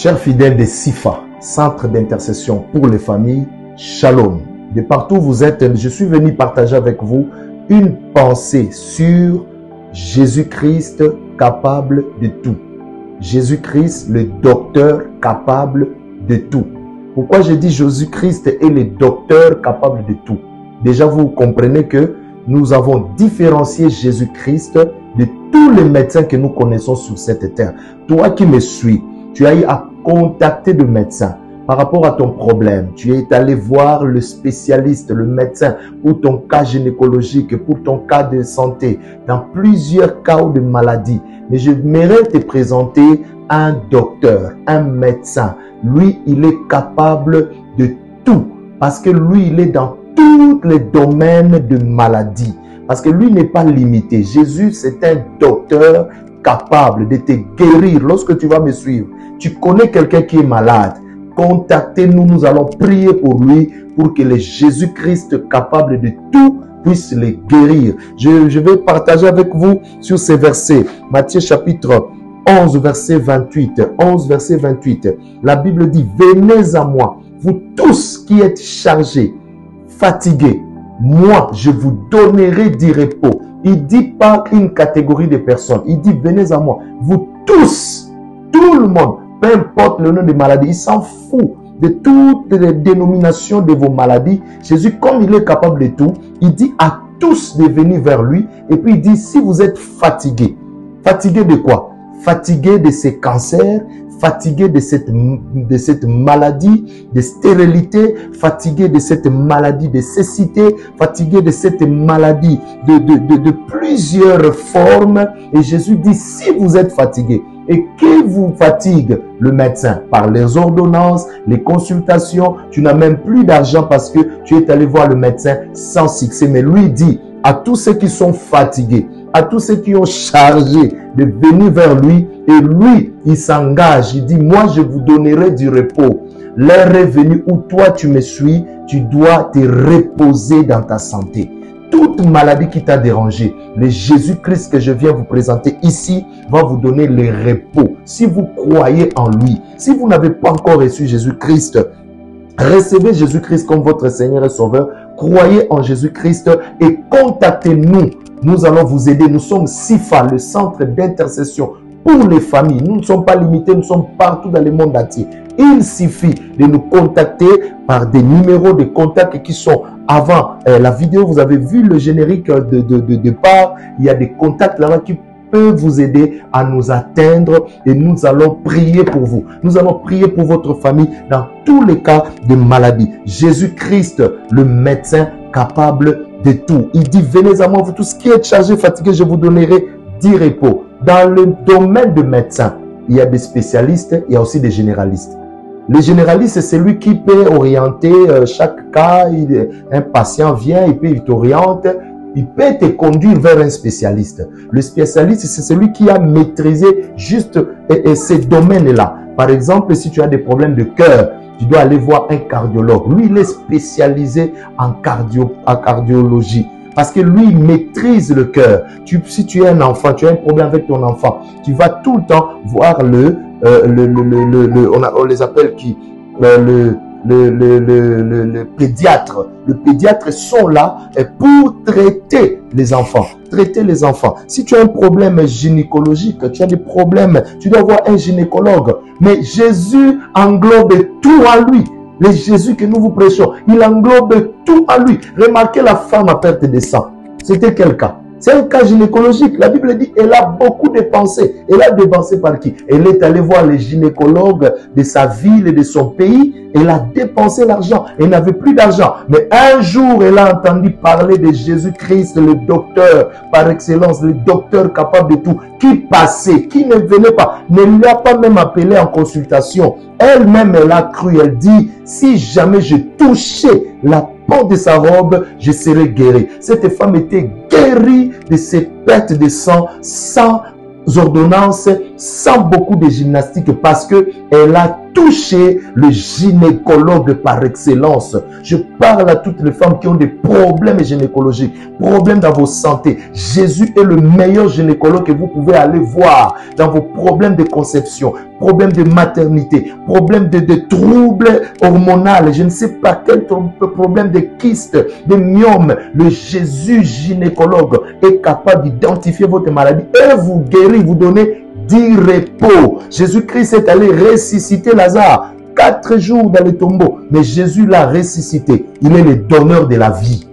Chers fidèles de SIFA, Centre d'intercession pour les familles, Shalom. De partout où vous êtes, je suis venu partager avec vous une pensée sur Jésus-Christ capable de tout. Jésus-Christ, le docteur capable de tout. Pourquoi je dis Jésus-Christ est le docteur capable de tout? Déjà, vous comprenez que nous avons différencié Jésus-Christ de tous les médecins que nous connaissons sur cette terre. Toi qui me suis, tu as eu à contacter le médecin par rapport à ton problème. Tu es allé voir le spécialiste, le médecin, pour ton cas gynécologique, pour ton cas de santé, dans plusieurs cas de maladie. Mais je m'aimerais te présenter un docteur, un médecin. Lui, il est capable de tout. Parce que lui, il est dans tous les domaines de maladie. Parce que lui n'est pas limité. Jésus, c'est un docteur capable de te guérir. Lorsque tu vas me suivre, tu connais quelqu'un qui est malade, contactez-nous, nous allons prier pour lui, pour que le Jésus-Christ capable de tout puisse le guérir. Je vais partager avec vous sur ces versets. Matthieu chapitre 11, verset 28. 11, verset 28. La Bible dit, venez à moi, vous tous qui êtes chargés, fatigués, moi je vous donnerai du repos. Il dit pas une catégorie de personnes. Il dit venez à moi. Vous tous, tout le monde, peu importe le nom de maladie, il s'en fout de toutes les dénominations de vos maladies. Jésus, comme il est capable de tout, il dit à tous de venir vers lui. Et puis il dit si vous êtes fatigués, fatigués de quoi? Fatigués de ces cancers, fatigué de cette maladie de stérilité, fatigué de cette maladie de cécité, fatigué de cette maladie de plusieurs formes. Et Jésus dit, si vous êtes fatigué, et qui vous fatigue? Le médecin, par les ordonnances, les consultations, tu n'as même plus d'argent parce que tu es allé voir le médecin sans succès. Mais lui dit, à tous ceux qui sont fatigués, à tous ceux qui ont chargé de venir vers lui, et lui, il s'engage, il dit, moi je vous donnerai du repos. L'heure est venue où toi tu me suis, tu dois te reposer dans ta santé. Toute maladie qui t'a dérangé, le Jésus-Christ que je viens vous présenter ici va vous donner le repos. Si vous croyez en lui, si vous n'avez pas encore reçu Jésus-Christ, recevez Jésus-Christ comme votre Seigneur et Sauveur, croyez en Jésus-Christ et contactez-nous. Nous allons vous aider. Nous sommes SIFA, le centre d'intercession pour les familles. Nous ne sommes pas limités, nous sommes partout dans le monde entier. Il suffit de nous contacter par des numéros de contact qui sont avant la vidéo. Vous avez vu le générique de départ. Il y a des contacts là-bas qui peuvent vous aider à nous atteindre et nous allons prier pour vous. Nous allons prier pour votre famille dans tous les cas de maladie. Jésus-Christ, le médecin capable de tout. Il dit, venez à moi, vous tous qui êtes chargés, fatigués, je vous donnerai du repos. Dans le domaine de médecin, il y a des spécialistes, il y a aussi des généralistes. Le généraliste, c'est celui qui peut orienter chaque cas. Un patient vient et puis il t'oriente. Il peut te conduire vers un spécialiste. Le spécialiste, c'est celui qui a maîtrisé juste ces domaines-là. Par exemple, si tu as des problèmes de cœur, tu dois aller voir un cardiologue. Lui, il est spécialisé en cardiologie. Parce que lui, il maîtrise le cœur. Si tu es un enfant, tu as un problème avec ton enfant, tu vas tout le temps voir on les appelle qui? Le pédiatre. Le pédiatre sont là pour traiter les enfants. Traiter les enfants. Si tu as un problème gynécologique, tu as des problèmes, tu dois voir un gynécologue. Mais Jésus englobe tout à lui. Le Jésus que nous vous prêchons, il englobe tout à lui. Remarquez la femme à perte de sang. C'était quel cas? C'est un cas gynécologique. La Bible dit elle a beaucoup dépensé. Elle a dépensé par qui? Elle est allée voir les gynécologues de sa ville et de son pays. Elle a dépensé l'argent. Elle n'avait plus d'argent. Mais un jour, elle a entendu parler de Jésus-Christ, le docteur par excellence, le docteur capable de tout, qui passait, qui ne venait pas, ne l'a pas même appelé en consultation. Elle-même, elle a cru, elle dit, si jamais je touchais la peau de sa robe, je serai guéri. Cette femme était guérie de ses pertes de sang sans ordonnance, sans beaucoup de gymnastique, parce que elle a toucher le gynécologue par excellence. Je parle à toutes les femmes qui ont des problèmes gynécologiques, problèmes dans vos santé. Jésus est le meilleur gynécologue que vous pouvez aller voir dans vos problèmes de conception, problèmes de maternité, problèmes de troubles hormonaux, je ne sais pas quel problème de kyste, de myome. Le Jésus gynécologue est capable d'identifier votre maladie et vous guérir, vous donner du repos. Jésus-Christ est allé ressusciter Lazare 4 jours dans le tombeau, mais Jésus l'a ressuscité. Il est le donneur de la vie.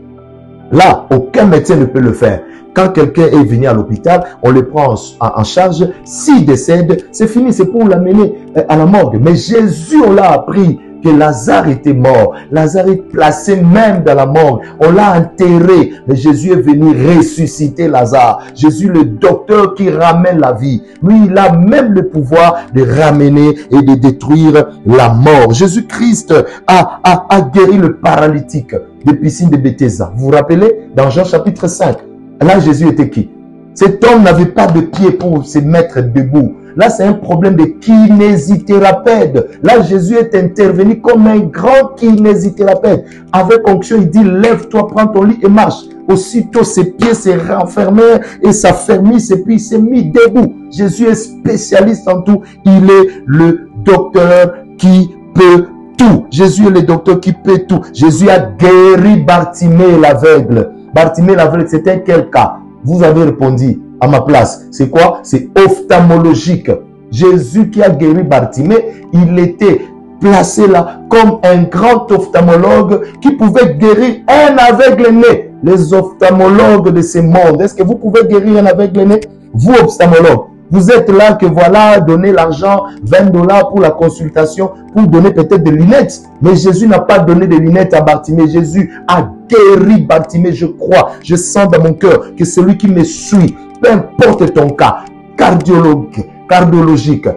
Là, aucun médecin ne peut le faire. Quand quelqu'un est venu à l'hôpital, on le prend en charge. S'il décède, c'est fini, c'est pour l'amener à la morgue. Mais Jésus, on l'a appris que Lazare était mort. Lazare est placé même dans la morgue. On l'a enterré. Mais Jésus est venu ressusciter Lazare. Jésus, le docteur qui ramène la vie. Lui, il a même le pouvoir de ramener et de détruire la mort. Jésus-Christ a guéri le paralytique de piscine de Bethesda. Vous vous rappelez? Dans Jean chapitre 5. Là, Jésus était qui? Cet homme n'avait pas de pied pour se mettre debout. Là, c'est un problème de kinésithérapeute. Là, Jésus est intervenu comme un grand kinésithérapeute. Avec onction, il dit, lève-toi, prends ton lit et marche. Aussitôt, ses pieds se renfermèrent et s'affermissent et puis il s'est mis debout. Jésus est spécialiste en tout. Il est le docteur qui peut tout. Jésus est le docteur qui peut tout. Jésus a guéri Bartimée l'aveugle. Bartimée l'aveugle, c'était quel cas? Vous avez répondu à ma place. C'est quoi? C'est ophtalmologique. Jésus qui a guéri Bartimée, il était placé là comme un grand ophtalmologue qui pouvait guérir un aveugle-né. Les ophtalmologues de ce monde, est-ce que vous pouvez guérir un aveugle-né? Vous, ophtalmologue, vous êtes là que voilà, donner l'argent, 20 $ pour la consultation, pour donner peut-être des lunettes. Mais Jésus n'a pas donné des lunettes à Bartimée. Jésus a guéri Bartimée, je crois. Je sens dans mon cœur que celui qui me suit, peu importe ton cas, cardiologique,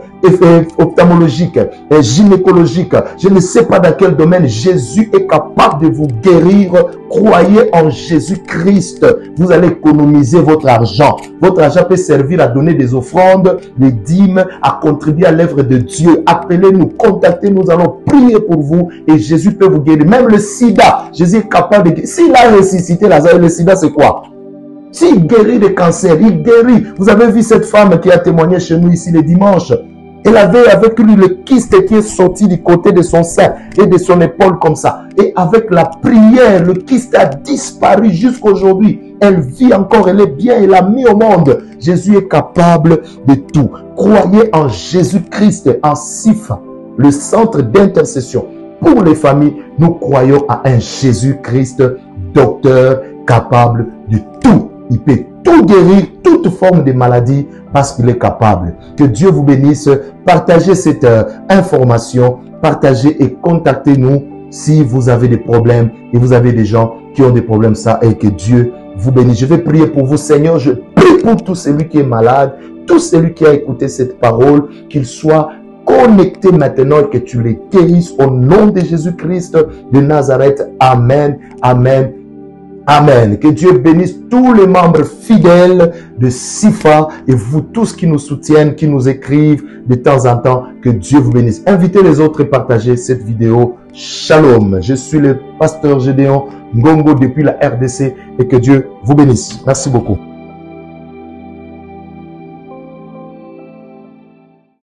ophtalmologique, gynécologique, je ne sais pas dans quel domaine, Jésus est capable de vous guérir. Croyez en Jésus-Christ. Vous allez économiser votre argent. Votre argent peut servir à donner des offrandes, des dîmes, à contribuer à l'œuvre de Dieu. Appelez-nous, contactez-nous, nous allons prier pour vous et Jésus peut vous guérir. Même le sida, Jésus est capable de guérir. S'il a ressuscité Lazare, le sida c'est quoi? S'il guérit des cancers, il guérit. Vous avez vu cette femme qui a témoigné chez nous ici le dimanche. Elle avait avec lui le kyste qui est sorti du côté de son sein et de son épaule comme ça. Et avec la prière, le kyste a disparu jusqu'aujourd'hui. Elle vit encore, elle est bien, elle l'a mis au monde. Jésus est capable de tout. Croyez en Jésus-Christ, en SIFA, le centre d'intercession. Pour les familles, nous croyons à un Jésus-Christ, docteur capable de tout. Il peut tout guérir, toute forme de maladie, parce qu'il est capable. Que Dieu vous bénisse. Partagez cette information, partagez et contactez-nous si vous avez des problèmes et vous avez des gens qui ont des problèmes ça et que Dieu vous bénisse. Je vais prier pour vous, Seigneur. Je prie pour tout celui qui est malade, tout celui qui a écouté cette parole, qu'il soit connecté maintenant et que tu les guérisses au nom de Jésus-Christ de Nazareth. Amen, amen. Amen. Que Dieu bénisse tous les membres fidèles de SIFA et vous tous qui nous soutiennent, qui nous écrivent de temps en temps. Que Dieu vous bénisse. Invitez les autres et partagez cette vidéo. Shalom. Je suis le pasteur Gédéon Ngongo depuis la RDC et que Dieu vous bénisse. Merci beaucoup.